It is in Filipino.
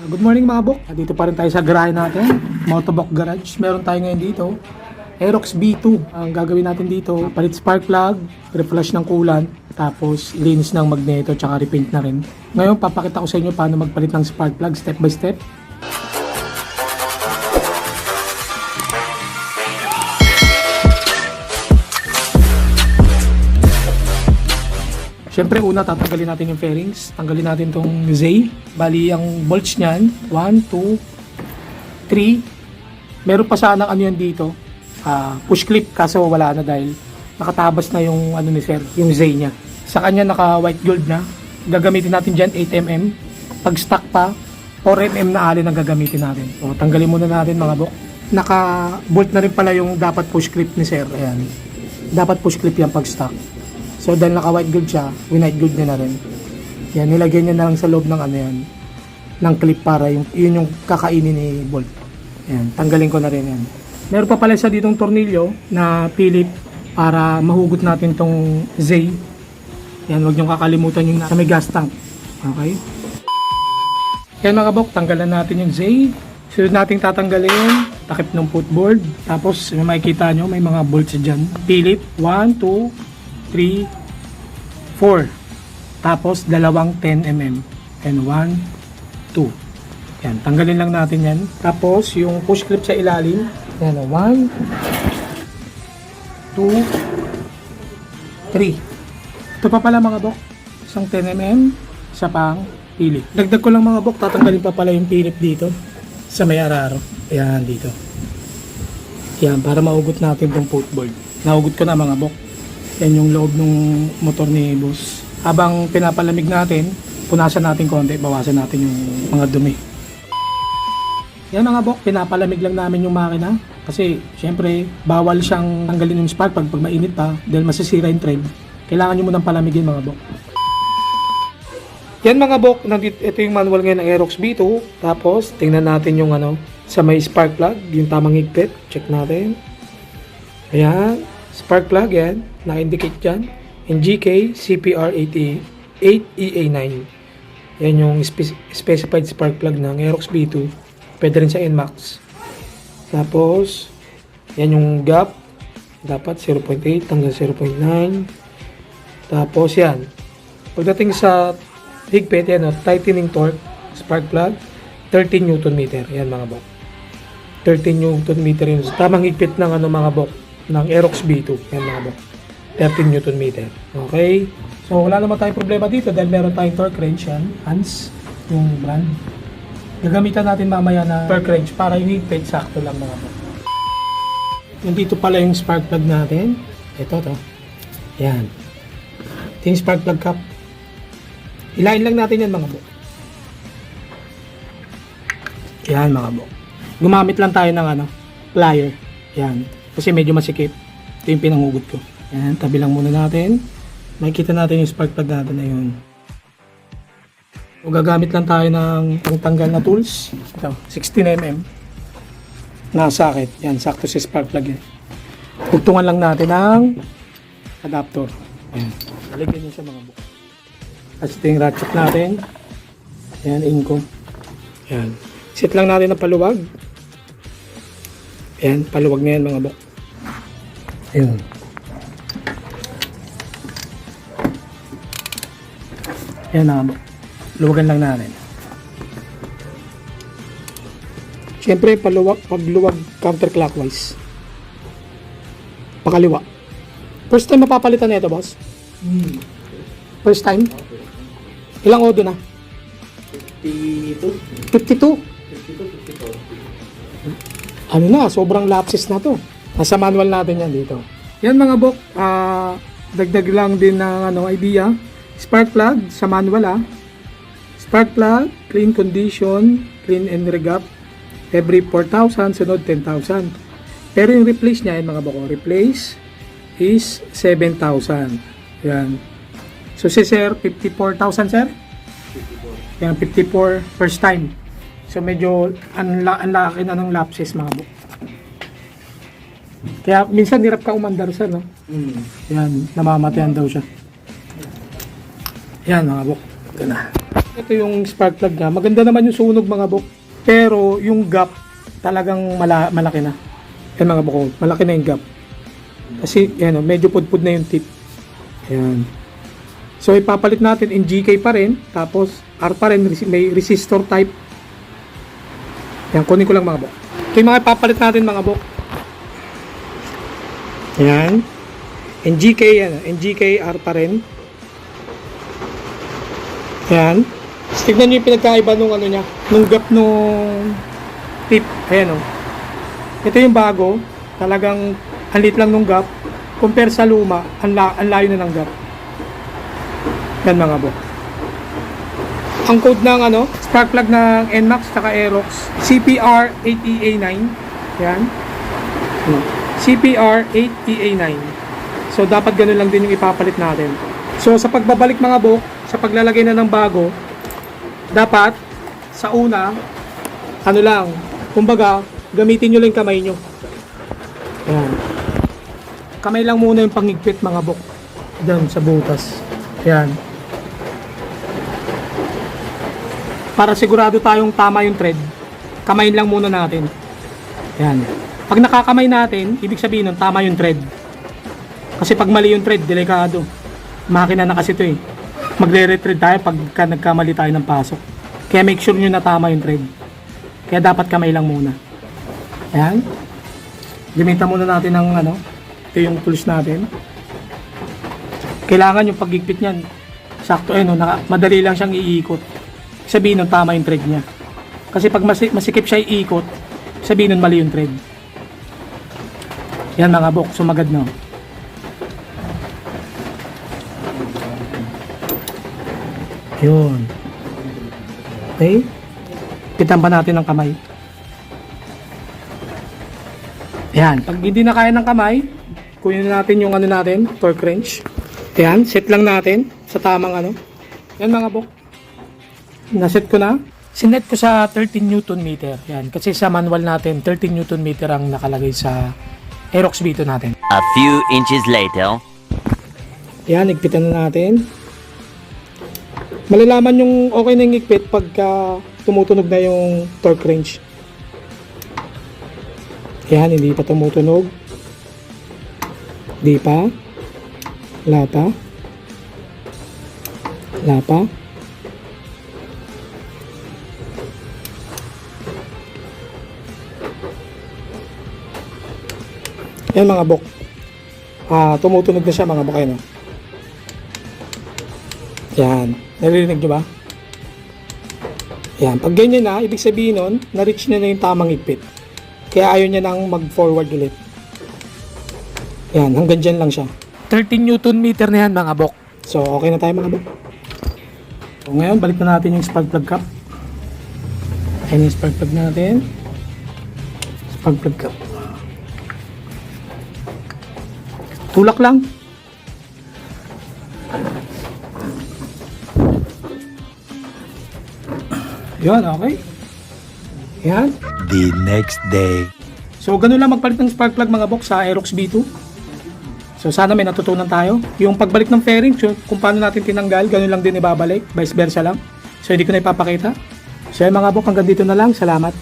Good morning mga bok. Dito pa rin tayo sa garahe natin, Motovlog Garage. Meron tayo ngayon dito, Aerox B2. Ang gagawin natin dito, palit spark plug, reflush ng coolant, tapos linis ng magneto, tsaka repaint na rin. Ngayon, papakita ko sa inyo paano magpalit ng spark plug step by step. Siyempre, una tatanggalin natin yung fairings. Tanggalin natin tong Z. Bali, ang bolts niyan, 1, 2, 3. Meron pa sanang ano yan dito, push clip, kaso wala na dahil nakatabas na yung ano ni sir, yung Z niya. Sa kanya naka white gold na. Gagamitin natin dyan 8mm. Pag stock pa, 4mm na alin ang gagamitin natin. O, tanggalin muna natin mga bok. Naka bolt na rin pala yung dapat push clip ni sir. Ayan. Dapat push clip yan pag stock. So dahil naka white gold siya, white gold niya na rin. Yan, nilagyan niya na lang sa loob ng ano yan, ng clip para yun yung kakainin ni bolt. Yan, tanggalin ko na rin yan. Meron pa pala siya ditong tornilyo na Philip para mahugot natin tong Z. Yan, huwag niyong kakalimutan yung sa may gas tank. Okay? Yan mga bok, tanggalan natin yung Z. Sunod nating tatanggalin, takip ng footboard. Tapos makikita nyo, may mga bolts dyan. Philip, 1, 2, 3, 4. Tapos, dalawang 10mm. And 1, 2. Yan, tanggalin lang natin yan. Tapos, yung push clip sa ilalim. Yan, 1, 2, 3. Ito pa pala mga bok. Isang 10mm. Isa pang pilip. Dagdag ko lang mga bok, tatanggalin pa pala yung pilip dito. Sa may araro. Yan, dito. Yan, para maugot natin itong footboard. Naugot ko na mga bok. Yan yung loob ng motor ni boss. Habang pinapalamig natin, punasan natin konti, bawasan natin yung mga dumi. Yan mga bok, pinapalamig lang namin yung makina. Kasi syempre, bawal siyang tanggalin yung spark pag mainit pa dahil masisira yung thread. Kailangan nyo munang palamigin mga bok. Yan mga bok, ito yung manual ngayon ng Aerox B2. Tapos, tingnan natin yung ano, sa may spark plug, yung tamang higpit. Check natin. Ayan. Spark plug yan, naka-indicate dyan. NGK CPR 8EA9. Yan yung specified spark plug ng Aerox B2. Pwede rin sa NMAX. Tapos, yan yung gap. Dapat 0.8 hanggang 0.9. Tapos yan. Pagdating sa higpit, yan o, tightening torque, spark plug, 13 Nm. Yan mga bok. 13 Nm yun. Tamang higpit ng ano mga bok, ng Aerox B2. Yan mga bok. 13 Nm. Okay? So, wala naman tayong problema dito dahil meron tayong torque wrench yan. Hans, yung brand. Gagamitan natin mamaya na torque wrench para yung higpit sakto lang mga bok. Yung dito pala yung spark plug natin. Ito to. Yan. Ito yung spark plug cap. Ilain lang natin yan mga bok. Yan mga bok. Gumamit lang tayo ng ano, plier. Yan. Kasi medyo masikip. Ito yung pinangugot ko. Yan, tabi lang muna natin. Makikita natin yung spark plug natin na yun. So, gagamit lang tayo ng pangtanggal na tools. Ito, 16mm. Na socket. Yan, sakto si spark plug yan. Tugtungan lang natin ng adapter. Yan. Aligyan nyo sa mga buka. At ito yung ratchet natin. Yan, inko. Yan. Set lang natin ng paluwag. Yan, paluwag na yan mga bok. Ayun. Yan mga bok. Luwagan lang natin. Siyempre, pagluwag counterclockwise. Pakaliwa. First time mapapalitan na ito, boss? First time? Ilang odo na? 52? 52? Ano na, sobrang lapses na to. Nasa manual natin yan dito. Yan mga bok, dagdag lang din ng ano, idea. Spark plug sa manual Spark plug, clean condition, clean and regap. Every 4,000, sunod 10,000. Pero yung replace niya, yan mga bok, replace is 7,000. Yan. So si sir, 54,000 sir? 54. Yan, 54 first time. So medyo anlaki na ng lapses mga bok. Kaya minsan hirap ka umandar sir, no? Yan, namamatayan daw siya. Yan mga bok. Ito na. Ito yung spark plug niya. Maganda naman yung sunog mga bok. Pero yung gap talagang malaki na. Yan mga bok, malaki na yung gap. Kasi yan, medyo pudpud na yung tip. Ayan. So ipapalit natin in GK pa rin. Tapos R pa rin, may resistor type. Yan, kunin ko lang mga bok. Ito yung mga ipapalit natin mga bok. Yan. NGK yan. NGK R pa rin. Yan. Tignan nyo yung pinagkaiba nung ano niya. Nung gap nung tip. Ayan o. Ito yung bago. Talagang ang liit lang nung gap. Compare sa luma, ang layo na ng gap. Yan mga bok. Ang code ng ano, spark plug ng NMAX saka Aerox, CPR8EA9. Yan. CPR8EA9. So dapat ganun lang din yung ipapalit natin. So sa pagbabalik mga bok, sa paglalagay na ng bago, dapat sa una, ano lang, kumbaga, gamitin nyo lang yung kamay nyo. Yan. Kamay lang muna yung pangigpit mga bok. Diyan sa butas. Yan. Para sigurado tayong tama yung thread, kamayin lang muna natin. Yan. Pag nakakamay natin, ibig sabihin nun, tama yung thread. Kasi pag mali yung thread, delikado. Makina na kasi ito eh. Magre-retread tayo pagka nagkamali tayo ng pasok. Kaya make sure nyo na tama yung thread. Kaya dapat kamay lang muna. Ayan. Gamitan muna natin ng ano. Ito yung tools natin. Kailangan yung paggigpit niyan. Sakto eh no. Madali lang siyang iikot. Sabihin nun tama yung thread niya. Kasi pag masikip siya iikot, sabihin nun mali yung thread. Yan mga bok. Sumagad na. Yun. Okay. Pitan pa natin ng kamay. Ayan. Pag hindi na kaya ng kamay, kunin natin yung ano natin, torque wrench. Ayan. Set lang natin sa tamang ano. Yan mga bok. Naset ko na. Sinet ko sa 13 Newton meter. Yan. Kasi sa manual natin, 13 Newton meter ang nakalagay sa Aerox B2 natin. A few inches later. Ayan. Igpitan na natin. Malalaman yung okay na yung igpit pagka tumutunog na yung torque wrench. Yan, hindi pa tumutunog. Hindi pa. Wala pa. Wala pa. Yan mga bok. Tumutunog na siya mga bok. Yan. Yan. Naririnig nyo ba? Yan. Pag ganyan na, ibig sabihin nun, na-reach na yung tamang ipit. Kaya ayaw niya nang mag-forward ulit. Yan. Hanggang dyan lang siya. 13 Newton meter na yan mga bok. So, okay na tayo mga bok. So, ngayon, balik na natin yung spark plug cap. Ayan yung spark plug natin. Spark plug cap. Tulak lang. Yan, okay. Yan. The next day. So, ganun lang magpalit ng spark plug mga bok sa Aerox B2. So, sana may natutunan tayo. Yung pagbalik ng fairing, kung paano natin tinanggal, ganun lang din ibabalik. Vice versa lang. So, hindi ko na ipapakita. So, mga bok, hanggang dito na lang. Salamat.